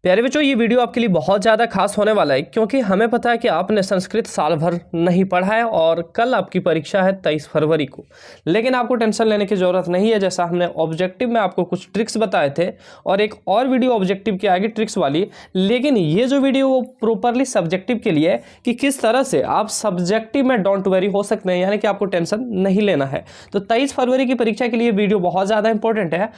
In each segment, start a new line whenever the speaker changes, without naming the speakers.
प्यारे बच्चों, ये वीडियो आपके लिए बहुत ज़्यादा खास होने वाला है क्योंकि हमें पता है कि आपने संस्कृत साल भर नहीं पढ़ा है और कल आपकी परीक्षा है 23 फरवरी को। लेकिन आपको टेंशन लेने की ज़रूरत नहीं है। जैसा हमने ऑब्जेक्टिव में आपको कुछ ट्रिक्स बताए थे और एक और वीडियो ऑब्जेक्टिव की आएगी ट्रिक्स वाली, लेकिन ये जो वीडियो वो प्रॉपरली सब्जेक्टिव के लिए है कि किस तरह से आप सब्जेक्टिव में डोंट वरी हो सकते हैं, यानी कि आपको टेंशन नहीं लेना है। तो 23 फरवरी की परीक्षा के लिए वीडियो बहुत ज़्यादा इंपॉर्टेंट है।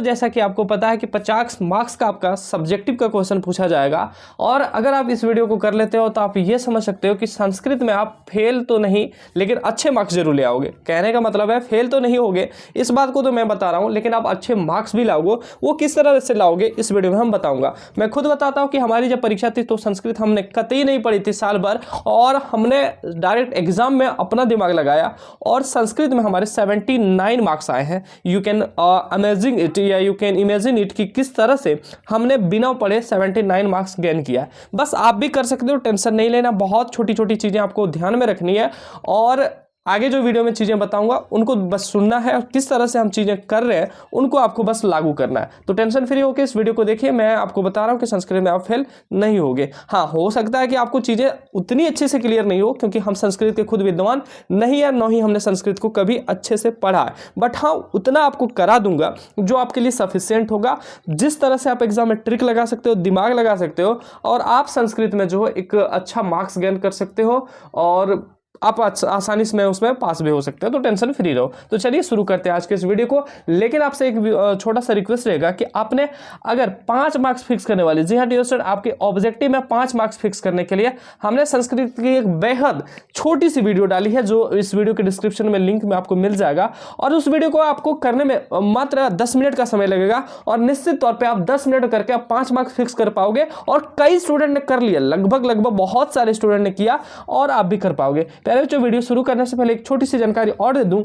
जैसा कि आपको पता है कि 50 मार्क्स का आपका सब्जेक्टिव का क्वेश्चन पूछा जाएगा और अगर आप इस वीडियो को कर लेते हो तो आप ये समझ सकते हो कि संस्कृत में आप फेल तो नहीं लेकिन अच्छे मार्क्स जरूर ले आओगे। कहने का मतलब है फेल तो नहीं होगे, इस बात को तो मैं बता रहा हूं, लेकिन आप अच्छे मार्क्स भी लाओगे। वो किस तरह से लाओगे इस वीडियो में हम बताऊंगा। मैं खुद बताता हूं कि हमारी जब परीक्षा थी तो संस्कृत हमने कतई नहीं पढ़ी थी साल भर, और हमने डायरेक्ट एग्जाम में अपना दिमाग लगाया और संस्कृत में हमारे 79 मार्क्स आए हैं। यू कैन अमेजिंग इट या यू कैन इमेजिन इट कि किस तरह से हमने बिना पढ़े 79 मार्क्स गेन किया। बस आप भी कर सकते हो, टेंशन नहीं लेना। बहुत छोटी छोटी चीज़ें आपको ध्यान में रखनी है और आगे जो वीडियो में चीज़ें बताऊंगा उनको बस सुनना है और किस तरह से हम चीज़ें कर रहे हैं उनको आपको बस लागू करना है। तो टेंशन फ्री होकर इस वीडियो को देखिए। मैं आपको बता रहा हूं कि संस्कृत में आप फेल नहीं होगे। हाँ, हो सकता है कि आपको चीज़ें उतनी अच्छे से क्लियर नहीं हो क्योंकि हम संस्कृत के खुद विद्वान नहीं है, न ही हमने संस्कृत को कभी अच्छे से पढ़ा है, बट हाँ उतना आपको करा दूंगा जो आपके लिए सफिशियंट होगा। जिस तरह से आप एग्जाम में ट्रिक लगा सकते हो, दिमाग लगा सकते हो और आप संस्कृत में जो है एक अच्छा मार्क्स गेन कर सकते हो और आप आसानी से उसमें पास भी हो सकते हैं। तो टेंशन फ्री रहो। तो चलिए शुरू करते हैं आज के इस वीडियो को। लेकिन आपसे एक छोटा सा रिक्वेस्ट रहेगा कि आपने अगर 5 मार्क्स फिक्स करने वाले, जी हाँ डियर स्टूडेंट, आपके ऑब्जेक्टिव में 5 मार्क्स फिक्स करने के लिए हमने संस्कृत की एक बेहद छोटी सी वीडियो डाली है जो इस वीडियो के डिस्क्रिप्शन में लिंक में आपको मिल जाएगा। और उस वीडियो को आपको करने में मात्र 10 मिनट का समय लगेगा और निश्चित तौर पर आप 10 मिनट करके आप 5 मार्क्स फिक्स कर पाओगे। और कई स्टूडेंट ने कर लिया, लगभग बहुत सारे स्टूडेंट ने किया और आप भी कर पाओगे। जो वीडियो शुरू करने से पहले एक छोटी सी जानकारी और दे दूं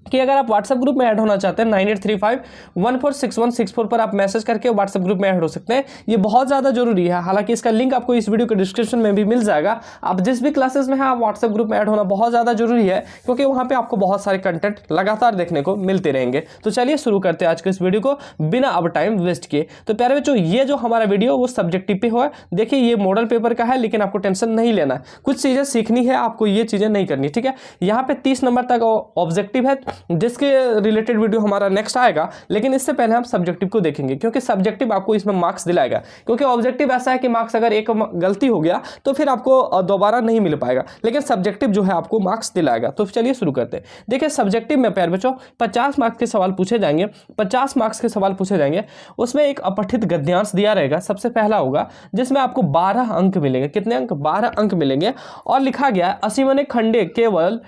कि अगर आप व्हाट्सएप ग्रुप में ऐड होना चाहते हैं 9835146164 पर आप मैसेज करके व्हाट्सएप ग्रुप में ऐड हो सकते हैं। ये बहुत ज़्यादा जरूरी है। हालांकि इसका लिंक आपको इस वीडियो के डिस्क्रिप्शन में भी मिल जाएगा। आप जिस भी क्लासेस में हैं आप व्हाट्सएप ग्रुप में ऐड होना बहुत ज़्यादा जरूरी है क्योंकि वहाँ पे आपको बहुत सारे कंटेंट लगातार देखने को मिलते रहेंगे। तो चलिए शुरू करते हैं आज के इस वीडियो को बिना अब टाइम वेस्ट किए। तो प्यारे बच्चों, ये जो हमारा वीडियो वो सब्जेक्टिव पे हुआ। देखिए ये मॉडल पेपर का है, लेकिन आपको टेंशन नहीं लेना है। कुछ चीज़ें सीखनी है आपको, ये चीज़ें नहीं करनी, ठीक है। यहाँ पे 30 नंबर तक ऑब्जेक्टिव है जिसके रिलेटेड वीडियो हमारा नेक्स्ट आएगा। लेकिन इससे पहले हम सब्जेक्टिव को देखेंगे क्योंकि सब्जेक्टिव आपको इसमें मार्क्स दिलाएगा। क्योंकि ऑब्जेक्टिव ऐसा है कि मार्क्स अगर एक गलती हो गया तो फिर आपको दोबारा नहीं मिल पाएगा, लेकिन सब्जेक्टिव जो है आपको मार्क्स दिलाएगा। तो चलिए शुरू करते हैं। देखिए सब्जेक्टिव में प्यारे बच्चों 50 मार्क्स के सवाल पूछे जाएंगे। 50 मार्क्स के सवाल पूछे जाएंगे, उसमें एक अपठित गद्यांश दिया रहेगा। सबसे पहला होगा जिसमें आपको 12 अंक मिलेंगे। कितने अंक? 12 अंक मिलेंगे। और लिखा गया है असीमने खंडे केवल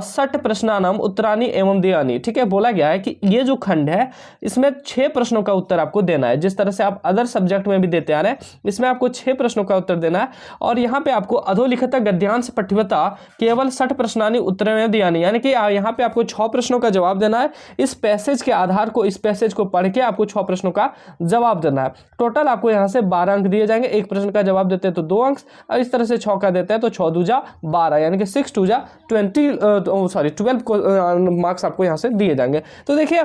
60 प्रश्नानाम उत्तरानी एवं दयानी। ठीक है, बोला गया है कि ये जो खंड है इसमें 6 प्रश्नों का उत्तर आपको देना है। जिस तरह से आप अदर सब्जेक्ट में भी देते आ रहे हैं, इसमें आपको 6 प्रश्नों का उत्तर देना है। और यहाँ पे आपको अधोलिखित गद्यांश पठ्यवता केवल 60 प्रश्नानी उत्तर में दयानी, यानी कि यहाँ पे आपको 6 प्रश्नों का जवाब देना है। इस पैसेज के आधार को, इस पैसेज को पढ़ के आपको 6 प्रश्नों का जवाब देना है। टोटल आपको यहाँ से 12 अंक दिए जाएंगे। एक प्रश्न का जवाब देते हैं तो 2 अंक, और इस तरह से 6 का देते हैं तो 6 दूजा 12, यानी कि 6 2 12 मार्क्स आपको यहाँ से दिए जाएंगे। तो देखिए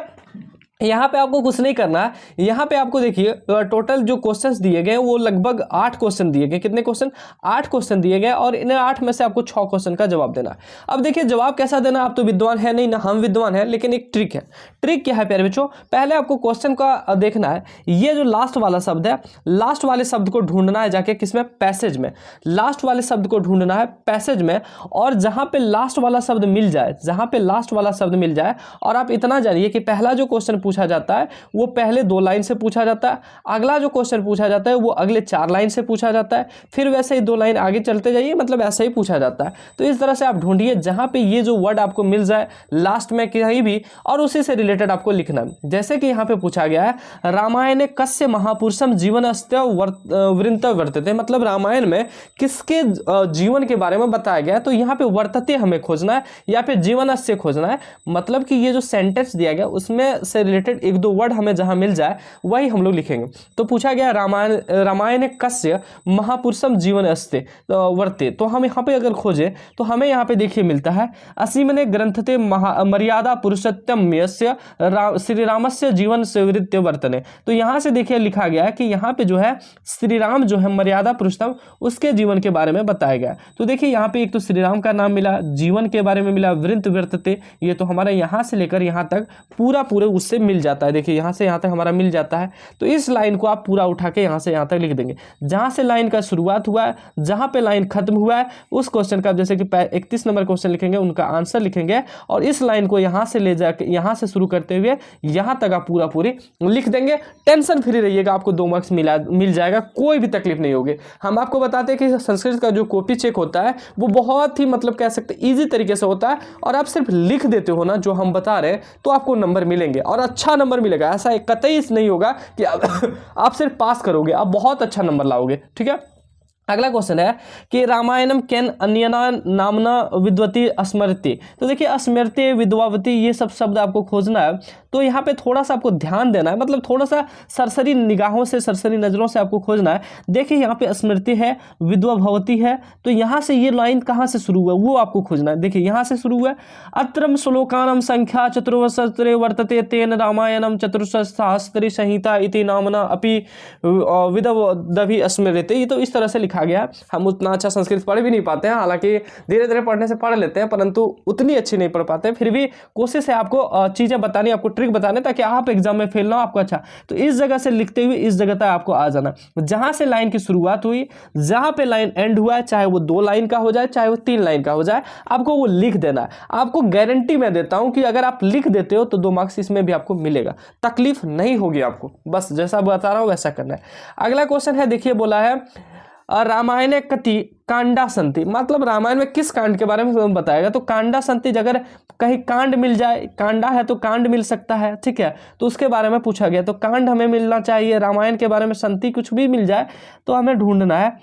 यहाँ पे आपको कुछ नहीं करना है। यहाँ पे आपको देखिए टोटल जो क्वेश्चंस दिए गए वो लगभग 8 क्वेश्चन दिए गए। कितने क्वेश्चन? 8 क्वेश्चन दिए गए और इन 8 में से आपको 6 क्वेश्चन का जवाब देना है। अब देखिए जवाब कैसा देना, आप तो विद्वान है नहीं, ना हम विद्वान है, लेकिन एक ट्रिक है। ट्रिक क्या है प्यारे बच्चों? पहले आपको क्वेश्चन का देखना है, ये जो लास्ट वाला शब्द है, लास्ट वाले शब्द को ढूंढना है जाके किसमें? पैसेज में। लास्ट वाले शब्द को ढूंढना है पैसेज में, और जहां पे लास्ट वाला शब्द मिल जाए, जहां पे लास्ट वाला शब्द मिल जाए, और आप इतना जानिए कि पहला जो क्वेश्चन पूछा जाता है वो पहले 2 लाइन से पूछा जाता है, अगला जो क्वेश्चन पूछा जाता है वो अगले 4 लाइन से पूछा जाता है, फिर वैसे ही 2 लाइन आगे चलते जाइए, मतलब ऐसा ही पूछा जाता है। तो इस तरह से आप ढूंढिए जहां पे ये जो वर्ड आपको मिल जाए लास्ट में कहीं भी, और उसी से रिलेटेड आपको लिखना। जैसे कि यहाँ पे पूछा गया है रामायण कस्य महापुरुषम जीवनस्य वृंत वर्तते, मतलब रामायण में किसके जीवन के बारे में बताया गया है। तो यहाँ पे वर्तते हमें खोजना है या फिर जीवनस्य खोजना है। मतलब कि ये जो सेंटेंस दिया गया उसमें से रिलेटेड एक दो वर्ड हमें जहाँ मिल जाए वही हम लोग लिखेंगे। तो पूछा गया रामायण कस्य महापुरुषम जीवन अस्ते वर्ते, तो हम यहाँ पे अगर खोजें तो हमें यहाँ पे देखिए मिलता है असीमने ग्रंथते मर्यादा पुरुषोत्तम यस्य श्री रामस्य जीवन सेवृत्य वर्तने। तो यहाँ से देखिए लिखा गया है कि यहाँ पे जो है श्री राम जो है मर्यादा पुरुषोत्तम उसके जीवन के बारे में बताया गया। तो देखिए यहाँ पे एक तो श्री राम का नाम मिला, जीवन के बारे में मिला, वृंत वर्तते, ये तो हमारा यहाँ से लेकर यहाँ तक पूरा उससे मिल जाता है। देखिए यहाँ से यहाँ तक हमारा मिल जाता है। तो इस लाइन को आप पूरा उठा के यहाँ से यहाँ तक लिख देंगे। जहाँ से लाइन का शुरुआत हुआ है, जहाँ पे लाइन खत्म हुआ है, उस क्वेश्चन का जैसे कि 31 नंबर क्वेश्चन लिखेंगे, उनका आंसर लिखेंगे और इस लाइन को यहाँ से ले जाके यहाँ से शुरू करते हुए यहाँ तक आप पूरी लिख देंगे। टेंशन फ्री रहिएगा, आपको 2 मार्क्स मिल जाएगा, कोई भी तकलीफ नहीं होगी। हम आपको बताते हैं कि संस्कृत का जो कॉपी चेक होता है वो बहुत ही मतलब कह सकते ईजी तरीके से होता है, और आप सिर्फ लिख देते हो ना जो हम बता रहे हैं तो आपको नंबर मिलेंगे और अच्छा नंबर मिलेगा। ऐसा कतई नहीं होगा कि आप सिर्फ पास करोगे, आप बहुत अच्छा नंबर लाओगे। ठीक है, अगला क्वेश्चन है कि रामायणम केन अन्यना नामना विद्वती स्मृति। तो देखिए स्मृति विद्वावती ये सब शब्द आपको खोजना है। तो यहाँ पे थोड़ा सा आपको ध्यान देना है, मतलब थोड़ा सा सरसरी निगाहों से सरसरी नज़रों से आपको खोजना है। देखिए यहाँ पे स्मृति है, विद्वा भवती है, तो यहाँ से ये लाइन कहाँ से शुरू हुआ वो आपको खोजना है। देखिए यहाँ से शुरू हुआ, अत्रम श्लोकानम संख्या चतुर्वशस्त्रे वर्तते तेन रामायणम चतुर्सहस्त्री संहिता इति नामना अपि विदवदभि स्मृति। ये तो इस तरह से लिखा गया। हम उतना अच्छा संस्कृत पढ़ भी नहीं पाते हैं, हालांकि धीरे धीरे पढ़ने से पढ़ लेते हैं, परंतु उतनी अच्छी नहीं पढ़ पाते। फिर भी कोशिश है आपको चीज़ें बतानी, आपको ट्रिक बताने, ताकि आप एग्जाम में फेल ना हो, आपको अच्छा। तो इस जगह से लिखते हुए इस जगह तक आपको आ जाना, जहां से लाइन की शुरुआत हुई, जहां पे लाइन एंड हुआ है, चाहे वो 2 लाइन का हो जाए चाहे वो 3 लाइन का हो जाए, आपको वो लिख देना है। आपको गारंटी मैं देता हूं कि अगर आप लिख देते हो तो 2 मार्क्स इसमें भी आपको मिलेगा, तकलीफ नहीं होगी आपको, बस जैसा बता रहा हूं वैसा करना है। अगला क्वेश्चन है, देखिए बोला है रामायण कति कांडा संति, मतलब रामायण में किस कांड के बारे में बताएगा। तो कांडा संति, अगर कहीं कांड मिल जाए, कांडा है तो कांड मिल सकता है, ठीक है, तो उसके बारे में पूछा गया। तो कांड हमें मिलना चाहिए, रामायण के बारे में संति कुछ भी मिल जाए तो हमें ढूंढना है।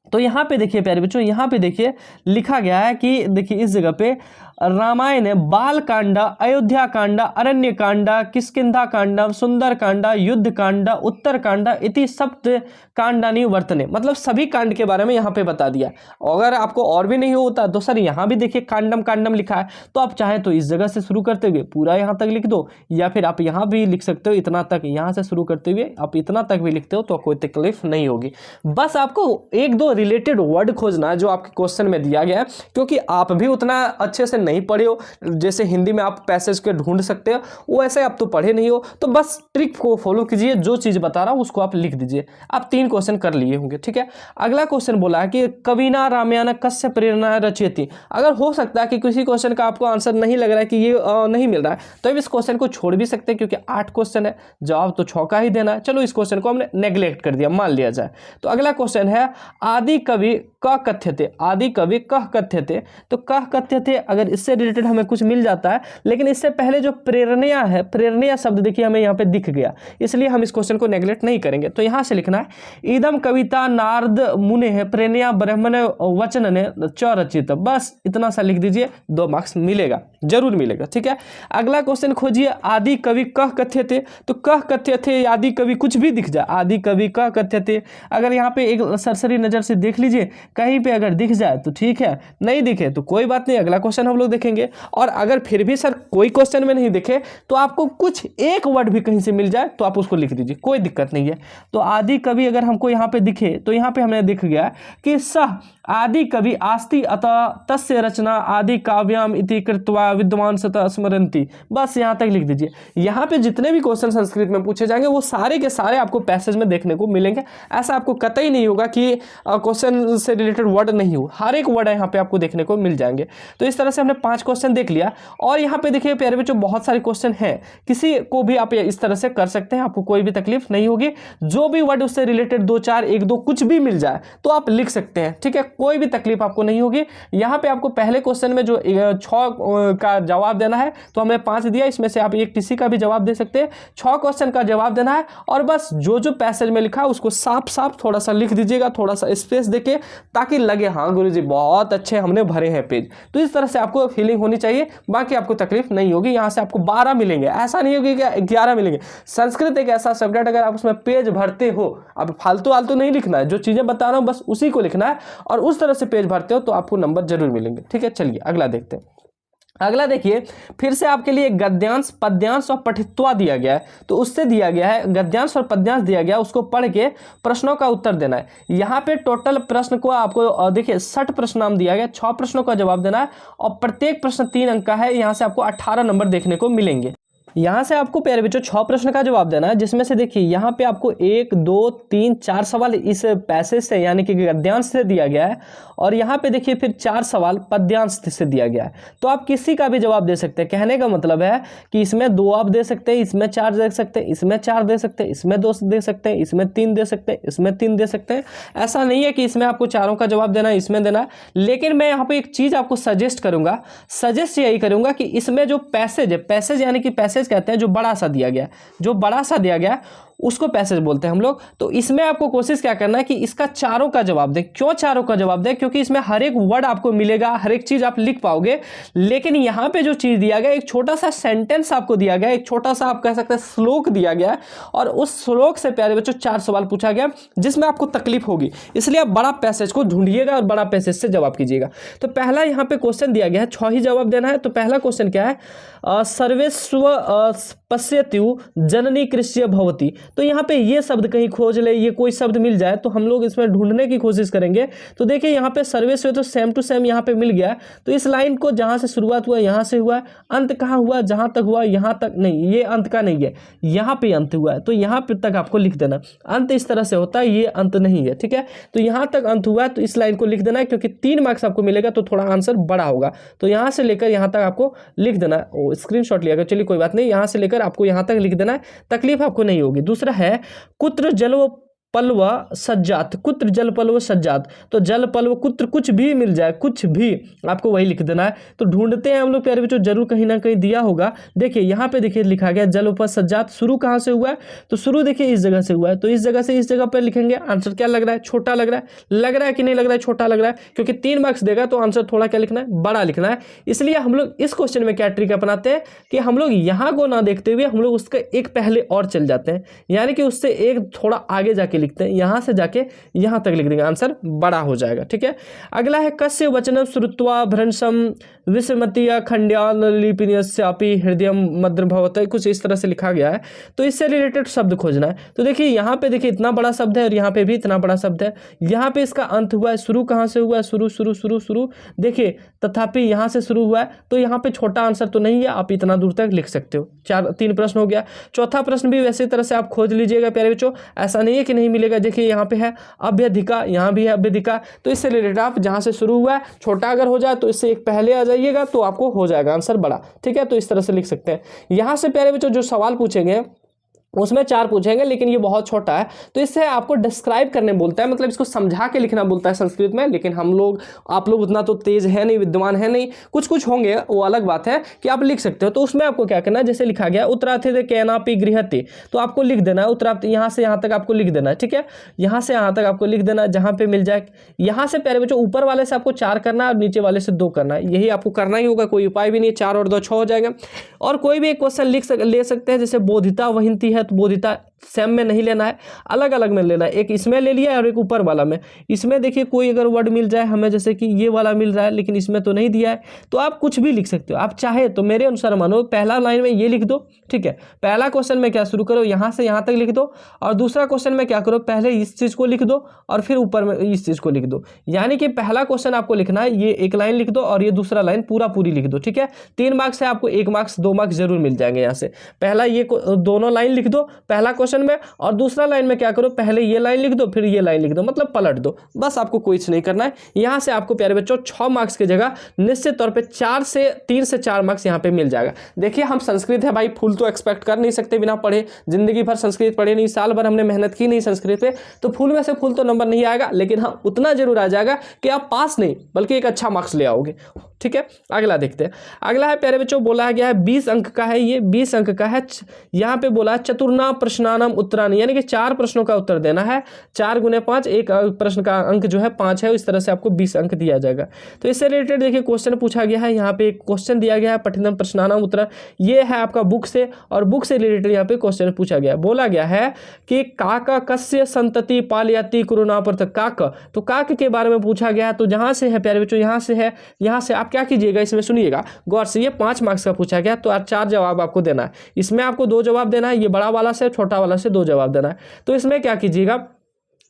तो यहाँ पे देखिए प्यारे बच्चों, यहाँ पे देखिए लिखा गया है कि देखिए इस जगह पे रामायण बाल कांडा, अयोध्या कांडा, अरण्य कांडा, किष्किंधा कांडा, सुंदर कांडा, युद्ध कांडा, उत्तर कांडा इति सप्त कांडानि वर्तने, मतलब सभी कांड के बारे में यहाँ पे बता दिया। अगर आपको और भी नहीं होता तो सर यहाँ भी देखिए कांडम कांडम लिखा है, तो आप चाहे तो इस जगह से शुरू करते हुए पूरा यहाँ तक लिख दो, या फिर आप यहाँ भी लिख सकते हो इतना तक, यहाँ से शुरू करते हुए आप इतना तक भी लिखते हो तो कोई तकलीफ नहीं होगी। बस आपको 1-2 रिलेटेड वर्ड खोजना है जो आपके क्वेश्चन में दिया गया है, क्योंकि आप भी उतना अच्छे से नहीं पढ़े हो, जैसे हिंदी में आप पैसेज के ढूंढ सकते हो वो ऐसे आप तो पढ़े नहीं हो। तो बस ट्रिक को फॉलो कीजिए, जो चीज बता रहा हूं उसको आप लिख दीजिए। आप 3 क्वेश्चन कर लिए होंगे, ठीक है। अगला क्वेश्चन बोला है कि कविना रामायण कस्य प्रेरणा रचयति। अगर हो सकता है कि किसी क्वेश्चन का आपको आंसर नहीं लग रहा है कि ये नहीं मिल रहा है, तो अब इस क्वेश्चन को छोड़ भी सकते हैं, क्योंकि 8 क्वेश्चन है, जवाब तो 6 का ही देना है। चलो इस क्वेश्चन को हमने नेग्लेक्ट कर दिया, मान लिया जाए। तो अगला क्वेश्चन है आदि कवि क कथ्यते, आदि कवि कह कथ्यते। तो कह कथ्यते, अगर इससे रिलेटेड हमें कुछ मिल जाता है, लेकिन इससे पहले जो प्रेरणा है, प्रेरणा शब्द देखिए हमें यहाँ पे दिख गया, इसलिए हम इस क्वेश्चन को नेग्लेक्ट नहीं करेंगे। तो यहाँ से लिखना है इदम कविता नारद मुने है प्रेरणा ब्रह्मण वचन ने च रचित, बस इतना सा लिख दीजिए, 2 मार्क्स मिलेगा, जरूर मिलेगा, ठीक है। अगला क्वेश्चन खोजिए आदि कवि कह कथ्यते। तो कह कथ्यते आदि कवि कुछ भी दिख जाए, आदि कवि कह कथ्यते, अगर यहाँ पे एक सरसरी नजर से देख लीजिए, कहीं पे अगर दिख जाए तो ठीक है, नहीं दिखे तो कोई बात नहीं, अगला क्वेश्चन हम लोग देखेंगे। और अगर फिर भी सर कोई क्वेश्चन में नहीं दिखे तो आपको कुछ एक वर्ड भी कहीं से मिल जाए तो आप उसको लिख दीजिए, कोई दिक्कत नहीं है। तो आदि कवि अगर हमको यहाँ पे दिखे तो यहाँ पे हमें दिख गया कि सह आदि कवि आस्ति अतः तस्य रचना आदि काव्याम इति कृत्वा विद्वान सतः स्मरन्ति, बस यहाँ तक लिख दीजिए। यहाँ पे जितने भी क्वेश्चन संस्कृत में पूछे जाएंगे वो सारे के सारे आपको पैसेज में देखने को मिलेंगे। ऐसा आपको कतई नहीं होगा कि क्वेश्चन से रिलेटेड वर्ड नहीं हो, हर एक वर्ड यहाँ पे आपको देखने को मिल जाएंगे। तो इस तरह से हमने 5 क्वेश्चन देख लिया। और यहाँ पे देखिए प्यारे बच्चों बहुत सारे क्वेश्चन हैं, किसी को भी आप इस तरह से कर सकते हैं, आपको कोई भी तकलीफ नहीं होगी। जो भी वर्ड उससे रिलेटेड 2-4 1-2 कुछ भी मिल जाए तो आप लिख सकते हैं, ठीक है, कोई भी तकलीफ आपको नहीं होगी। यहाँ पे आपको पहले क्वेश्चन में जो 6 का जवाब देना है, तो हमने 5 दिया, इसमें से आप एक किसी का भी जवाब दे सकते हैं। 6 क्वेश्चन का जवाब देना है और बस जो जो पैसेज में लिखा है उसको साफ साफ थोड़ा सा लिख दीजिएगा, थोड़ा सा स्पेस देके, ताकि लगे हाँ गुरुजी बहुत अच्छे हमने भरे हैं पेज। तो इस तरह से आपको फीलिंग होनी चाहिए, बाकी आपको तकलीफ नहीं होगी। यहाँ से आपको 12 मिलेंगे, ऐसा नहीं होगी कि 11 मिलेंगे। संस्कृत एक ऐसा सब्जेक्ट, अगर आप उसमें पेज भरते हो, अब फालतू आलतू नहीं लिखना है, जो चीज़ें बता रहा हूँ बस उसी को लिखना है और उस तरह से पेज भरते हो तो आपको नंबर जरूर मिलेंगे। ठीक है, चलिए अगला देखते हैं। अगला देखिए, फिर से आपके लिए गद्यांश, पद्यांश और पठित्वा दिया गया है। तो उससे दिया गया है गद्यांश और पद्यांश दिया गया, उसको पढ़ के प्रश्नों का उत्तर देना है। यहाँ पे टोटल प्रश्न को आपको देखिए 60 प्रश्न नाम दिया गया, 6 प्रश्नों का जवाब देना है और प्रत्येक प्रश्न 3 अंक का है। यहाँ से आपको 18 नंबर देखने को मिलेंगे। यहाँ से आपको प्यारे बच्चों 6 प्रश्न का जवाब देना है, जिसमें से देखिए यहाँ पे आपको 1 2 3 4 सवाल इस पैसेज से यानी कि गद्यांश से दिया गया है और यहाँ पे देखिए फिर 4 सवाल पद्यांश से दिया गया है। तो आप किसी का भी जवाब दे सकते हैं। कहने का मतलब है कि इसमें 2 आप दे सकते हैं, इसमें 4 दे सकते हैं, इसमें 4 दे सकते हैं, इसमें 2 दे सकते हैं, इसमें 3 दे सकते हैं, इसमें 3 दे सकते हैं। ऐसा नहीं है कि इसमें आपको चारों का जवाब देना है, इसमें देना है। लेकिन मैं यहाँ पे एक चीज़ आपको सजेस्ट यही करूँगा कि इसमें जो पैसेज है, पैसेज यानी कि पैसेज कहते हैं जो बड़ा सा दिया गया उसको पैसेज बोलते हैं हम लोग। तो इसमें आपको कोशिश क्या करना है कि इसका चारों का जवाब दें। क्यों चारों का जवाब दें? क्योंकि इसमें हर एक वर्ड आपको मिलेगा, हर एक चीज आप लिख पाओगे। लेकिन यहाँ पे जो चीज दिया गया, एक छोटा सा सेंटेंस आपको दिया गया, एक छोटा सा आप कह सकते हैं श्लोक दिया गया और उस श्लोक से प्यारे बच्चों 4 सवाल पूछा गया जिसमें आपको तकलीफ होगी। इसलिए आप बड़ा पैसेज को ढूंढिएगा और बड़ा पैसेज से जवाब कीजिएगा। तो पहला यहाँ पे क्वेश्चन दिया गया है, 6 ही जवाब देना है। तो पहला क्वेश्चन क्या है? सर्वेस्व पश्यत्यु जननी कृष्य भवती। तो यहाँ पे ये शब्द कहीं खोज ले, ये कोई शब्द मिल जाए तो हम लोग इसमें ढूंढने की कोशिश करेंगे। तो देखिए यहाँ पे सर्वेस्व तो सेम टू सेम यहाँ पे मिल गया। तो इस लाइन को जहाँ से शुरुआत हुआ यहाँ से हुआ, अंत कहाँ हुआ? जहाँ तक हुआ यहाँ तक नहीं, ये अंत का नहीं है, यहाँ पे अंत हुआ है। तो यहाँ पे तक आपको लिख देना। अंत इस तरह से होता है, ये अंत नहीं है। ठीक है, तो यहाँ तक अंत हुआ है तो इस लाइन को लिख देना है, क्योंकि 3 मार्क्स आपको मिलेगा तो थोड़ा आंसर बड़ा होगा। तो यहाँ से लेकर यहाँ तक आपको लिख देना है। स्क्रीनशॉट लिया, चलिए कोई बात नहीं, यहाँ से लेकर आपको यहाँ तक लिख देना है, तकलीफ आपको नहीं होगी। दूसरा है कुत्र जल पल्व सज्जात, कुत्र जल पल्व सज्जात। तो जल पल्व कुत्र कुछ भी मिल जाए, कुछ भी आपको वही लिख देना है। तो ढूंढते हैं हम लोग प्यारे बच्चों, जरूर कहीं ना कहीं दिया होगा। देखिए यहाँ पे देखिए लिखा गया जल पर सज्जात। शुरू कहाँ से हुआ है? तो शुरू देखिए इस जगह से हुआ है। तो इस जगह से इस जगह पर लिखेंगे। आंसर क्या लग रहा है? छोटा लग रहा है कि नहीं लग रहा है? छोटा लग रहा है, क्योंकि 3 मार्क्स देगा तो आंसर थोड़ा क्या लिखना है? बड़ा लिखना है। इसलिए हम लोग इस क्वेश्चन में क्या ट्रिक अपनाते हैं कि हम लोग यहाँ को ना देखते हुए हम लोग उसका एक पहले और चल जाते हैं, यानी कि उससे एक थोड़ा आगे जाके लिखते हैं। यहाँ से जाके यहां तक लिख देंगे, आंसर बड़ा हो जाएगा। ठीक है, अगला है कस्य वचनम श्रुत्वा भ्रंशम विस्मृत्या खंड्यान लिपिन्यस्यापि हृदयम मद्र भवते, कुछ इस तरह से लिखा गया है। तो इससे रिलेटेड शब्द खोजना है। तो देखिए यहाँ पे देखिए इतना बड़ा शब्द है और यहाँ पे भी इतना बड़ा शब्द है। यहाँ पे इसका अंत हुआ है, शुरू कहाँ से हुआ है? शुरू शुरू शुरू शुरू देखिए, तथापि यहाँ से शुरू हुआ है। तो यहाँ पे छोटा आंसर तो नहीं है, आप इतना दूर तक लिख सकते हो। 3 प्रश्न हो गया। चौथा प्रश्न भी वैसे तरह से आप खोज लीजिएगा प्यारे बच्चों, ऐसा नहीं है कि नहीं मिलेगा। देखिए यहाँ पे है अभ्यधिका, यहाँ भी है अभ्यधिका। तो इससे रिलेटेड आप जहाँ से शुरू हुआ है छोटा अगर हो जाए तो इससे एक पहले आ जाइएगा तो आपको हो जाएगा आंसर बड़ा। ठीक है, तो इस तरह से लिख सकते हैं। यहाँ से प्यारे बच्चों जो सवाल पूछेंगे उसमें 4 पूछेंगे, लेकिन ये बहुत छोटा है तो इससे आपको डिस्क्राइब करने बोलता है, मतलब इसको समझा के लिखना बोलता है संस्कृत में। लेकिन आप लोग उतना तो तेज है नहीं, विद्वान है नहीं, कुछ होंगे, वो अलग बात है कि आप लिख सकते हो। तो उसमें आपको क्या करना है, जैसे लिखा गया उत्तरार्थे कैनापि गृहते, तो आपको लिख देना है उत्तरार्थ, यहाँ से यहाँ तक आपको लिख देना है। ठीक है, यहाँ से यहाँ तक आपको लिख देना है जहाँ पे मिल जाए। यहाँ से प्यारे बच्चों ऊपर वाले से आपको 4 करना है और नीचे वाले से 2 करना है, यही आपको करना ही होगा, कोई उपाय भी नहीं है। 4 और 2 6 हो जाएगा। और कोई भी एक क्वेश्चन ले सकते हैं, जैसे बोधिता वहिंती है तो बोधिता सेम में नहीं लेना है, अलग अलग में लेना है। एक इसमें ले लिया और एक ऊपर वाला में। इसमें देखिए कोई अगर वर्ड मिल जाए हमें, जैसे कि ये वाला मिल रहा है लेकिन इसमें तो नहीं दिया है, तो आप कुछ भी लिख सकते हो। आप चाहे तो मेरे अनुसार मानो पहला लाइन में ये लिख दो। ठीक है, पहला क्वेश्चन में क्या शुरू करो, यहाँ से यहाँ तक लिख दो, और दूसरा क्वेश्चन में क्या करो, पहले इस चीज़ को लिख दो और फिर ऊपर में इस चीज़ को लिख दो। यानी कि पहला क्वेश्चन आपको लिखना है, ये एक लाइन लिख दो और ये दूसरा लाइन पूरी लिख दो। ठीक है, 3 मार्क्स है, आपको 1 मार्क्स 2 मार्क्स जरूर मिल जाएंगे। यहाँ से पहला ये दोनों लाइन लिख दो पहला क्वेश्चन में, और दूसरा लाइन में क्या करो, पहले ये लाइन लिख दो फिर ये लाइन लिख दो, मतलब पलट दो। बस आपको कुछ नहीं करना है। यहाँ से आपको प्यारे बच्चों 6 मार्क्स की जगह निश्चित तौर पे 3 से 4 मार्क्स यहाँ पे मिल जाएगा। देखिए हम संस्कृत है भाई, फुल तो एक्सपेक्ट कर नहीं सकते बिना पढ़े, जिंदगी भर संस्कृत पढ़े नहीं, साल भर हमने मेहनत की नहीं संस्कृत पे, तो फुल में से फुल तो नंबर नहीं आएगा, लेकिन हाँ उतना जरूर आ जाएगा कि आप पास नहीं बल्कि एक अच्छा मार्क्स ले आओगे। ठीक है, अगला देखते हैं। अगला है प्यारे बच्चों, बोला गया है 20 अंक का है, ये 20 अंक का है। यहाँ पे बोला चतुर्ना प्रश्नानाम प्रश्नानाम उत्तरानि, यानी कि 4 प्रश्नों का उत्तर देना है। 4 गुने 5, एक प्रश्न का अंक जो है 5 है, इस तरह से आपको 20 अंक दिया जाएगा। तो इससे रिलेटेड देखिए क्वेश्चन पूछा गया है, यहाँ पे एक क्वेश्चन दिया गया है पठितम प्रश्नानाम उत्तरम, ये है आपका बुक से, और बुक से रिलेटेड यहाँ पे क्वेश्चन पूछा गया है। बोला गया है कि काक कस्य संतति पालयति कुरुनापर्थ काक, तो काक के बारे में पूछा गया है। तो जहाँ से है प्यारे बच्चों, यहाँ से है, यहाँ से आप क्या कीजिएगा, इसमें सुनिएगा गौर से, ये 5 मार्क्स का पूछा गया, तो 4 जवाब आपको देना है। इसमें आपको 2 जवाब देना है, ये बड़ा वाला से छोटा वाला से 2 जवाब देना है। तो इसमें क्या कीजिएगा,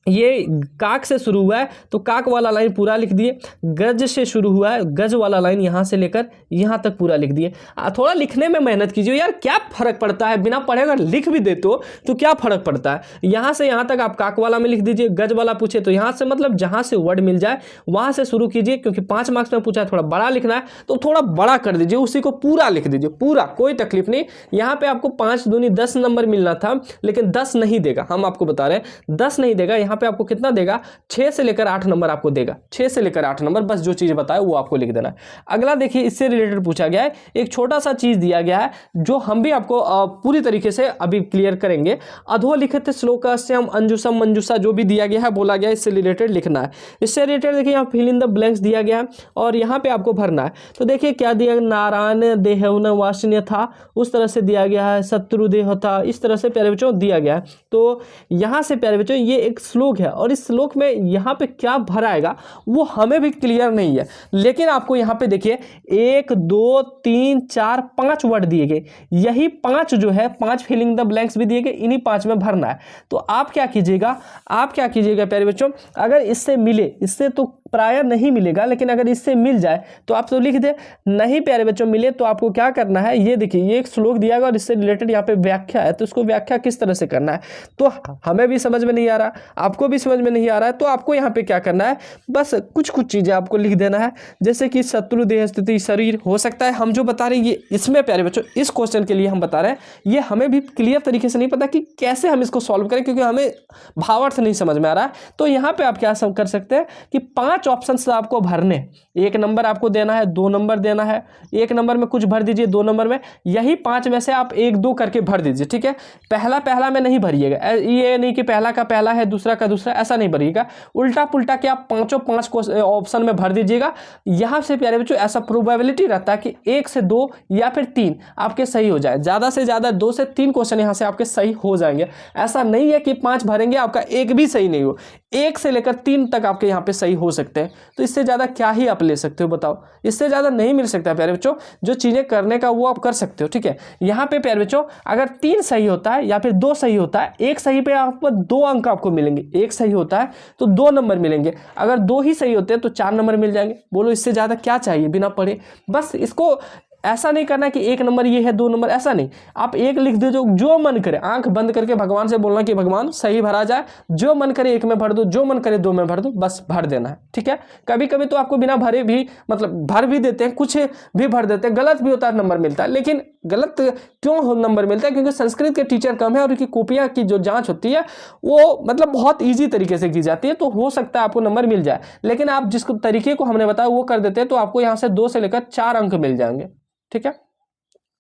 ये काक से शुरू हुआ है तो काक वाला लाइन पूरा लिख दिए, गज से शुरू हुआ है, गज वाला लाइन यहाँ से लेकर यहाँ तक पूरा लिख दिए। थोड़ा लिखने में मेहनत कीजिए यार, क्या फर्क पड़ता है, बिना पढ़े अगर लिख भी देते हो तो क्या फर्क पड़ता है। यहाँ से यहाँ तक आप काक वाला में लिख दीजिए, गज वाला पूछे तो यहाँ से, मतलब जहाँ से वर्ड मिल जाए वहाँ से शुरू कीजिए, क्योंकि 5 मार्क्स में पूछा है, थोड़ा बड़ा लिखना है तो थोड़ा बड़ा कर दीजिए, उसी को पूरा लिख दीजिए, पूरा, कोई तकलीफ नहीं। यहाँ पे आपको 5 दूनी 10 नंबर मिलना था, लेकिन 10 नहीं देगा, हम आपको बता रहे हैं 10 नहीं देगा। यहाँ पे आपको कितना देगा, 6 से लेकर 8 नंबर आपको देगा, 6 से लेकर 8 नंबर, बस जो चीज़ बताए वो आपको लिख देना है। अगला देखिए, इससे रिलेटेड पूछा गया है, एक छोटा सा चीज़ दिया गया है जो हम भी आपको पूरी तरीके से अभी क्लियर करेंगे। अधोलिखित श्लोकस्यम अंजुसम मंजुषा, जो भी दिया गया है, बोला गया है इससे रिलेटेड लिखना है। इससे रिलेटेड देखिए यहाँ फिल इन द ब्लैंक्स दिया गया है और यहाँ पे आपको भरना है। तो देखिए क्या दिया गया, नारायण देहवन वासन्य था, उस तरह से दिया गया है, शत्रुदेह था, इस तरह से प्यारे बच्चों दिया गया है। तो यहाँ से प्यारे बच्चों ये एक श्लोक है, और इस श्लोक में यहाँ पे क्या भराएगा वो हमें भी क्लियर नहीं है, लेकिन आपको यहाँ पे देखिए 1 2 3 4 5 वर्ड दिए गए, यही 5 जो है 5 फिलिंग द ब्लैंक्स भी दिए गए, इन्हीं 5 में भरना है। तो आप क्या कीजिएगा, प्यारे बच्चों, अगर इससे मिले, इससे तो प्राय नहीं मिलेगा, लेकिन अगर इससे मिल जाए तो आप तो लिख दे, नहीं प्यारे बच्चों मिले तो आपको क्या करना है, ये देखिए ये एक श्लोक दिया गया और इससे रिलेटेड यहाँ पे व्याख्या है, तो इसको व्याख्या किस तरह से करना है तो हमें भी समझ में नहीं आ रहा, आपको भी समझ में नहीं आ रहा है, तो आपको यहाँ पे क्या करना है, बस कुछ चीज़ें आपको लिख देना है, जैसे कि शत्रु देह स्थिति शरीर, हो सकता है हम जो बता रहे हैं ये इसमें प्यारे बच्चों इस क्वेश्चन के लिए हम बता रहे हैं, ये हमें भी क्लियर तरीके से नहीं पता कि कैसे हम इसको सॉल्व करें, क्योंकि हमें भावार्थ नहीं समझ में आ रहा है। तो यहाँ पे आप क्या कर सकते हैं कि 5 ऑप्शन आपको भरने, 1 नंबर आपको देना है, 2 नंबर देना है, 1 नंबर में कुछ भर दीजिए, 2 नंबर में, यही 5 में से आप 1 2 करके भर दीजिए, ठीक है। पहला में नहीं भरिएगा, ये नहीं कि पहला का पहला है दूसरा का दूसरा, ऐसा नहीं भरिएगा, उल्टा पुल्टा के आप 5 को ऑप्शन में भर दीजिएगा। यहाँ से प्यारे बच्चों ऐसा प्रोबेबिलिटी रहता है कि 1 से 2 या फिर 3 आपके सही हो जाए, ज़्यादा से ज़्यादा 2 से 3 क्वेश्चन यहाँ से आपके सही हो जाएंगे। ऐसा नहीं है कि 5 भरेंगे आपका एक भी सही नहीं हो, 1 से लेकर 3 तक आपके यहाँ पे सही हो सकते हैं। तो इससे ज़्यादा क्या ही आप ले सकते हो बताओ, इससे ज़्यादा नहीं मिल सकता प्यारे बच्चों, जो चीज़ें करने का वो आप कर सकते हो, ठीक है। यहाँ पे प्यारे बच्चों अगर 3 सही होता है या फिर 2 सही होता है, 1 सही पे आपको 2 अंक आपको मिलेंगे, 1 सही होता है तो 2 नंबर मिलेंगे, अगर 2 ही सही होते हैं तो 4 नंबर मिल जाएंगे। बोलो इससे ज़्यादा क्या चाहिए बिना पढ़े। बस इसको ऐसा नहीं करना कि 1 नंबर ये है 2 नंबर, ऐसा नहीं, आप 1 लिख दो, जो मन करे, आंख बंद करके भगवान से बोलना कि भगवान सही भरा जाए, जो मन करे 1 में भर दो, जो मन करे 2 में भर दो, बस भर देना है, ठीक है। कभी कभी तो आपको बिना भरे भी, मतलब भर भी देते हैं, कुछ भी भर देते हैं, गलत भी होता है, नंबर मिलता है। लेकिन गलत क्यों नंबर मिलता है, क्योंकि संस्कृत के टीचर कम है और उनकी कॉपियाँ की जो जाँच होती है वो मतलब बहुत ईजी तरीके से की जाती है, तो हो सकता है आपको नंबर मिल जाए। लेकिन आप जिस तरीके को हमने बताया वो कर देते हैं तो आपको यहाँ से 2 से लेकर 4 अंक मिल जाएंगे, ठीक है।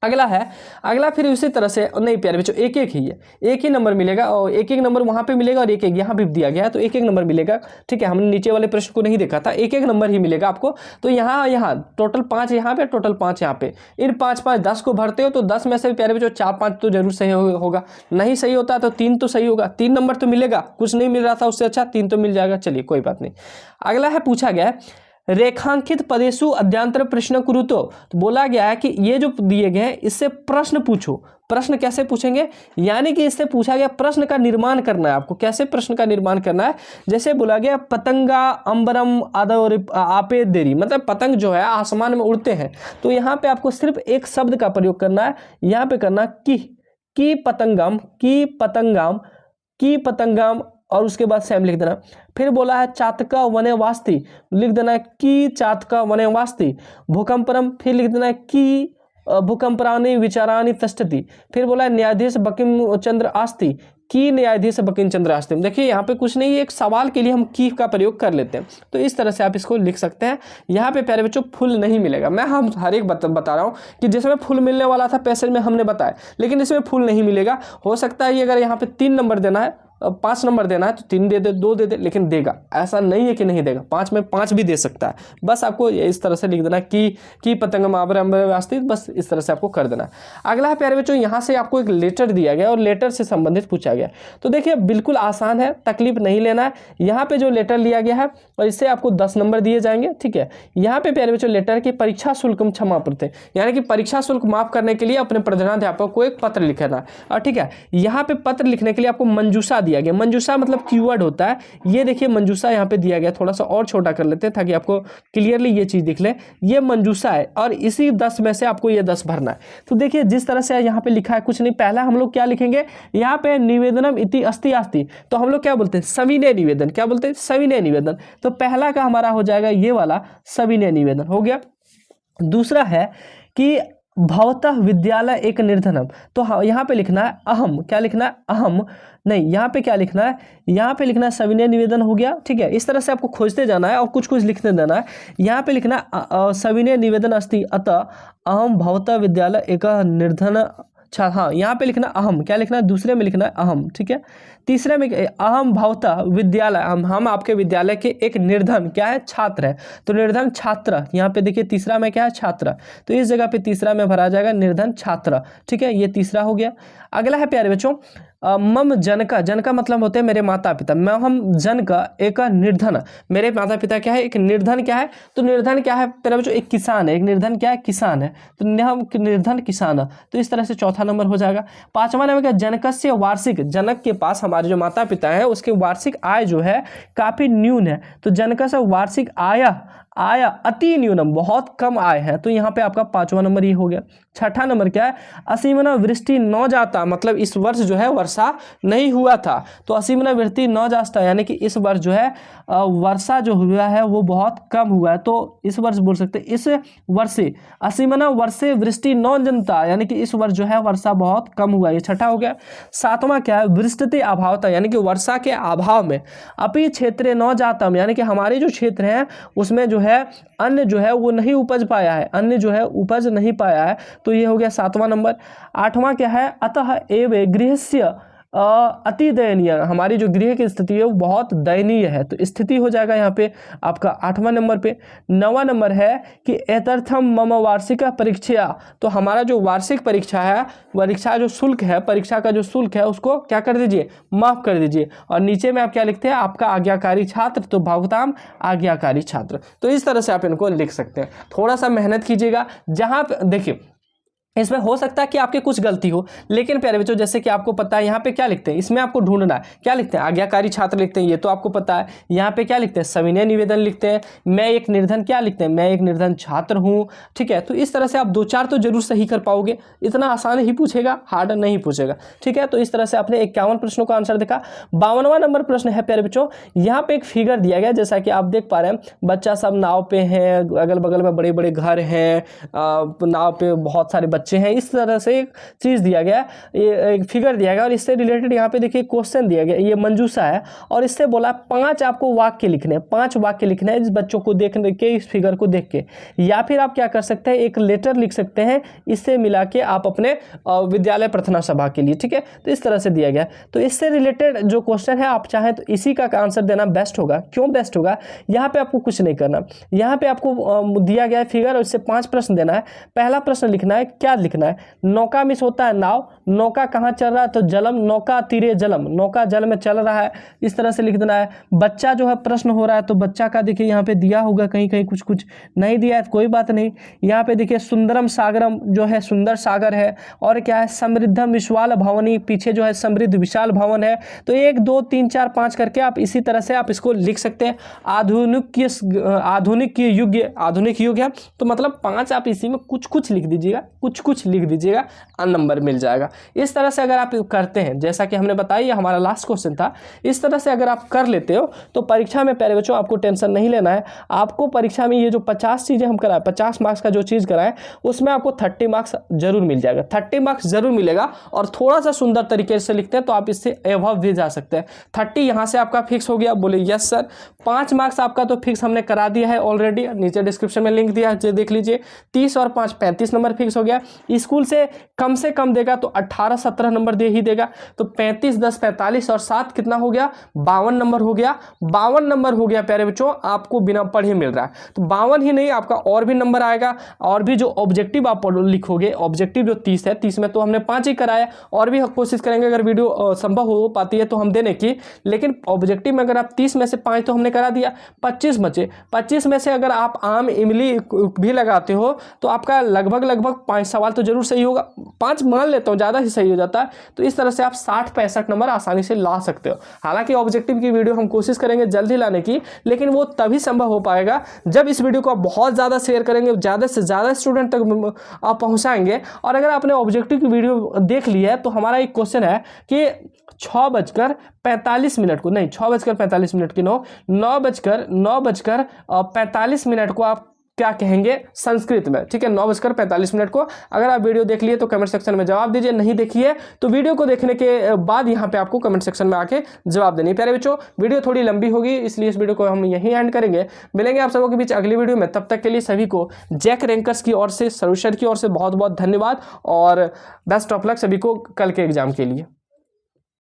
अगला फिर उसी तरह से नहीं प्यारे बच्चों, एक ही है, 1 ही नंबर मिलेगा, और 1 नंबर वहाँ पे मिलेगा और 1 यहाँ भी दिया गया है तो 1 नंबर मिलेगा, ठीक है। हमने नीचे वाले प्रश्न को नहीं देखा था, 1 नंबर ही मिलेगा आपको। तो यहाँ टोटल 5 यहाँ पे, टोटल 5 यहाँ पे, इन 5 10 को भरते हो तो 10 में से प्यारे बच्चों 4-5 तो जरूर सही होगा, नहीं सही होता तो 3 तो सही होगा, 3 नंबर तो मिलेगा, कुछ नहीं मिल रहा था उससे अच्छा 3 तो मिल जाएगा। चलिए कोई बात नहीं। अगला है पूछा गया है रेखांकित पदेशु अद्यांतर प्रश्न कुरु, तो बोला गया है कि ये जो दिए गए हैं इससे प्रश्न पूछो। प्रश्न कैसे पूछेंगे, यानी कि इससे पूछा गया प्रश्न का निर्माण करना है आपको। कैसे प्रश्न का निर्माण करना है, जैसे बोला गया पतंगा अंबरम आदर आपे देरी, मतलब पतंग जो है आसमान में उड़ते हैं, तो यहाँ पे आपको सिर्फ एक शब्द का प्रयोग करना है, यहाँ पे करना की पतंगम, की पतंगम, की पतंगम, और उसके बाद सेम लिख देना। फिर बोला है चातका वने वास्ती, लिख देना है कि चातका वने वास्ती। भूकंपरम, फिर लिख देना है कि भूकंपरानी विचारानी तष्टति। फिर बोला है न्यायाधीश बंकिम चंद्र आस्ति, की न्यायाधीश बंकिम चंद्र आश्रम। देखिए यहाँ पे कुछ नहीं, एक सवाल के लिए हम की का प्रयोग कर लेते हैं, तो इस तरह से आप इसको लिख सकते हैं। यहाँ पे प्यारे बच्चों फुल नहीं मिलेगा, मैं हम हर एक बता रहा हूँ कि जिसमें फुल मिलने वाला था पैसेज में हमने बताया, लेकिन इसमें फुल नहीं मिलेगा। हो सकता है ये अगर यहाँ पे 3 नंबर देना है, 5 नंबर देना है तो 3 दे दे, 2 दे दे, लेकिन देगा, ऐसा नहीं है कि नहीं देगा, 5 में 5 भी दे सकता है। बस आपको इस तरह से लिख देना कि पतंग वास्तित, बस इस तरह से आपको कर देना। अगला है प्यारे बच्चों, यहाँ से आपको एक लेटर दिया गया और लेटर से संबंधित पूछा गया। तो देखिए बिल्कुल आसान है, तकलीफ नहीं लेना है। यहाँ पे जो लेटर लिया गया है और इससे आपको 10 नंबर दिए जाएंगे, ठीक है। यहाँ पे प्यारे बच्चों लेटर की परीक्षा शुल्क क्षमा प्रति, यानी कि परीक्षा शुल्क माफ करने के लिए अपने प्रधानाध्यापक को एक पत्र लिखना, और ठीक है। यहाँ पे पत्र लिखने के लिए आपको मंजूषा दिया गया। मंजूषा मतलब कीवर्ड होता है, ये देखिए मंजूषा यहाँ पे दिया गया, थोड़ा सा और छोटा कर लेते हैं ताकि आपको क्लियरली ये चीज दिख ले। ये मंजूषा है और इसी 10 में से आपको ये 10 भरना है। तो देखिए जिस तरह से यहाँ पे लिखा है, कुछ नहीं, पहला हम लोग क्या लिखेंगे, यहाँ पे निवेदनम इति अस्ति अस्ति, तो हम लोग क्या बोलते हैं, सविनय निवेदन। क्या बोलते हैं, सविनय निवेदन। तो पहला का हमारा हो जाएगा ये वाला सविनय निवेदन, हो गया। दूसरा है कि भवतः विद्यालय एक निर्धनम, तो यहाँ पे लिखना है अहम। क्या लिखना है, अहम नहीं, यहाँ पे क्या लिखना है, यहाँ पे लिखना है सविनय निवेदन, हो गया, ठीक है। इस तरह से आपको खोजते जाना है और कुछ कुछ लिखने देना है। यहाँ पे लिखना सविनय निवेदन अस्ति अतः अहम भवतः विद्यालय एक निर्धन। अच्छा हाँ, यहाँ पे लिखना अहम, क्या लिखना है, दूसरे में लिखना है अहम, ठीक है। तीसरे में अहम भवतः विद्यालय, हम आपके विद्यालय के एक निर्धन क्या है, छात्र है, तो निर्धन छात्र। यहाँ पे देखिए तीसरा में क्या है, छात्र, तो इस जगह पे तीसरा में भरा जाएगा निर्धन छात्र, ठीक है। ये तीसरा हो गया। अगला है प्यारे बच्चों मम जनका, जनका मतलब होते हैं मेरे माता पिता। मैं हम जनका एक निर्धन, मेरे माता पिता क्या है, एक निर्धन क्या है, तो निर्धन क्या है प्यारे बच्चों, एक किसान है। एक निर्धन क्या है, किसान है, तो हम निर्धन किसान, तो इस तरह से चौथा नंबर हो जाएगा। पांचवा नंबर क्या, जनकस्य वार्षिक, जनक के पास हमारे जो माता पिता है उसके वार्षिक आय जो है काफी न्यून है, तो जनकस्य वार्षिक आय अति न्यूनम, बहुत कम आय है, तो यहाँ पे आपका 5वां नंबर ये हो गया। छठा नंबर क्या है, असीमना वृष्टि न जाता, मतलब इस वर्ष जो है वर्षा नहीं हुआ था, तो असीमना वृष्टि न जाता यानी कि इस वर्ष जो है वर्षा जो हुआ है वो बहुत कम हुआ है, तो इस वर्ष बोल सकते हैं इस वर्षे असीमना वर्षे वृष्टि न जनता, यानी कि इस वर्ष जो है वर्षा बहुत कम हुआ है, ये छठा हो गया। सातवां क्या है, वृष्टि अभावता, यानी कि वर्षा के अभाव में अपि क्षेत्र न जातम, यानी कि हमारे जो क्षेत्र है उसमें जो है अन्न जो है वो नहीं उपज पाया है, अन्न जो है उपज नहीं पाया है, तो ये हो गया 7वां नंबर। 8वां क्या है, अतः एव गृहस्य अति दयनीय, हमारी जो गृह की स्थिति है वो बहुत दयनीय है, तो स्थिति हो जाएगा यहाँ पे आपका 8वां नंबर पे। 9वां नंबर है कि एतर्थम मम वार्षिक परीक्षा, तो हमारा जो वार्षिक परीक्षा है, परीक्षा जो शुल्क है, परीक्षा का जो शुल्क है उसको क्या कर दीजिए, माफ कर दीजिए। और नीचे में आप क्या लिखते हैं, आपका आज्ञाकारी छात्र, तो भवताम आज्ञाकारी छात्र, तो इस तरह से आप इनको लिख सकते हैं। थोड़ा सा मेहनत कीजिएगा, जहाँ पे देखिए इसमें हो सकता है कि आपके कुछ गलती हो, लेकिन प्यारे बच्चों जैसे कि आपको पता है यहाँ पे क्या लिखते हैं, इसमें आपको ढूंढना है, क्या लिखते हैं, आज्ञाकारी छात्र लिखते हैं, ये तो आपको पता है। यहाँ पे क्या लिखते हैं, सविनय निवेदन लिखते हैं। मैं एक निर्धन क्या लिखते हैं, मैं एक निर्धन छात्र हूँ, ठीक है। तो इस तरह से आप 2-4 तो जरूर सही कर पाओगे, इतना आसान ही पूछेगा, हार्ड नहीं पूछेगा, ठीक है। तो इस तरह से आपने 51 प्रश्नों का आंसर देखा। 52वां नंबर प्रश्न है प्यारे बच्चों, यहाँ पे एक फिगर दिया गया, जैसा कि आप देख पा रहे हैं, बच्चा सब नाव पे हैं, अगल बगल में बड़े बड़े घर हैं, नाव पे बहुत सारे बच्चे हैं, इस तरह से एक चीज़ दिया गया, ये एक फिगर दिया गया, और इससे रिलेटेड यहाँ पे देखिए क्वेश्चन दिया गया, ये मंजूषा है, और इससे बोला 5 आपको वाक्य लिखने हैं, 5 वाक्य लिखने हैं इस बच्चों को देख के, इस फिगर को देख के, या फिर आप क्या कर सकते हैं, एक लेटर लिख सकते हैं, इससे मिला के आप अपने विद्यालय प्रार्थना सभा के लिए, ठीक है। तो इस तरह से दिया गया, तो इससे रिलेटेड जो क्वेश्चन है आप चाहें तो इसी का आंसर देना बेस्ट होगा। क्यों बेस्ट होगा, यहाँ पे आपको कुछ नहीं करना, यहाँ पे आपको दिया गया है फिगर और इससे 5 प्रश्न देना है। पहला प्रश्न लिखना है, क्या लिखना है, नौका मिस होता है नाव, नौका कहाँ चल रहा है, तो जलम, नौका तीरे जलम, नौका जल में चल रहा है, इस तरह से लिख देना है। बच्चा जो है प्रश्न हो रहा है, तो बच्चा का देखिए यहाँ पे दिया होगा, कहीं कहीं कुछ कुछ नहीं दिया है, कोई बात नहीं। यहाँ पे देखिए सुंदरम सागरम जो है सुंदर सागर है, और क्या है समृद्धम विशाल भवनी, पीछे जो है समृद्ध विशाल भवन है। तो 1 2 3 4 5 करके आप इसी तरह से आप इसको लिख सकते हैं। आधुनिक युग है, तो मतलब 5 आप इसी में कुछ कुछ लिख दीजिएगा, कुछ कुछ लिख दीजिएगा, नंबर मिल जाएगा। इस तरह से अगर आप करते हैं, जैसा कि हमने बताया हमारा लास्ट क्वेश्चन था, इस तरह से अगर आप कर लेते हो तो परीक्षा में प्यारे बच्चों आपको टेंशन नहीं लेना है। आपको परीक्षा में ये जो 50 चीज़ें हम कराएं, 50 मार्क्स का जो चीज़ कराएं, उसमें आपको 30 मार्क्स जरूर मिल जाएगा, 30 मार्क्स जरूर मिलेगा। और थोड़ा सा सुंदर तरीके से लिखते हैं तो आप इससे एबव भी जा सकते हैं। 30 यहाँ से आपका फिक्स हो गया, बोले यस सर। 5 मार्क्स आपका तो फिक्स हमने करा दिया है ऑलरेडी, नीचे डिस्क्रिप्शन में लिंक दिया है, देख लीजिए। 30 और 5 35 नंबर फिक्स हो गया। स्कूल से कम देगा तो 18-17 नंबर दे ही देगा, तो 35 10 45 और 7 कितना हो गया, 52 नंबर हो गया। 52 नंबर हो गया प्यारे बच्चों, आपको बिना पढ़े मिल रहा है। तो 52 ही नहीं, आपका और भी नंबर आएगा। और भी जो ऑब्जेक्टिव आप लिखोगे, ऑब्जेक्टिव जो 30 है, 30 में तो हमने 5 ही कराया, और भी कोशिश करेंगे अगर वीडियो संभव हो पाती है तो हम देने की। लेकिन ऑब्जेक्टिव में अगर आप 30 में से 5 तो हमने करा दिया, 25 बचे। 25 में से अगर आप आम इमली भी लगाते हो तो आपका लगभग 5 सवाल तो जरूर सही होगा। 5 मान लेता हूँ, ज़्यादा ही सही हो जाता है। तो इस तरह से आप 60-65 नंबर आसानी से ला सकते हो। हालांकि ऑब्जेक्टिव की वीडियो हम कोशिश करेंगे जल्दी लाने की, लेकिन वो तभी संभव हो पाएगा जब इस वीडियो को आप बहुत ज़्यादा शेयर करेंगे, ज़्यादा से ज़्यादा स्टूडेंट तक आप पहुँचाएंगे। और अगर आपने ऑब्जेक्टिव की वीडियो देख ली है तो हमारा एक क्वेश्चन है कि 6:45 को नहीं, 6:45 की 9:45 को आप क्या कहेंगे संस्कृत में, ठीक है। 9:45 को अगर आप वीडियो देख लिए तो कमेंट सेक्शन में जवाब दीजिए, नहीं देखिए तो वीडियो को देखने के बाद यहाँ पे आपको कमेंट सेक्शन में आके जवाब देनी। प्यारे बच्चों, वीडियो थोड़ी लंबी होगी, इसलिए इस वीडियो को हम यहीं एंड करेंगे। मिलेंगे आप सबों के बीच अगली वीडियो में, तब तक के लिए सभी को जैक रैंकर्स की ओर से, सॉल्यूशन की ओर से बहुत बहुत धन्यवाद और बेस्ट ऑफ लक सभी को कल के एग्जाम के लिए।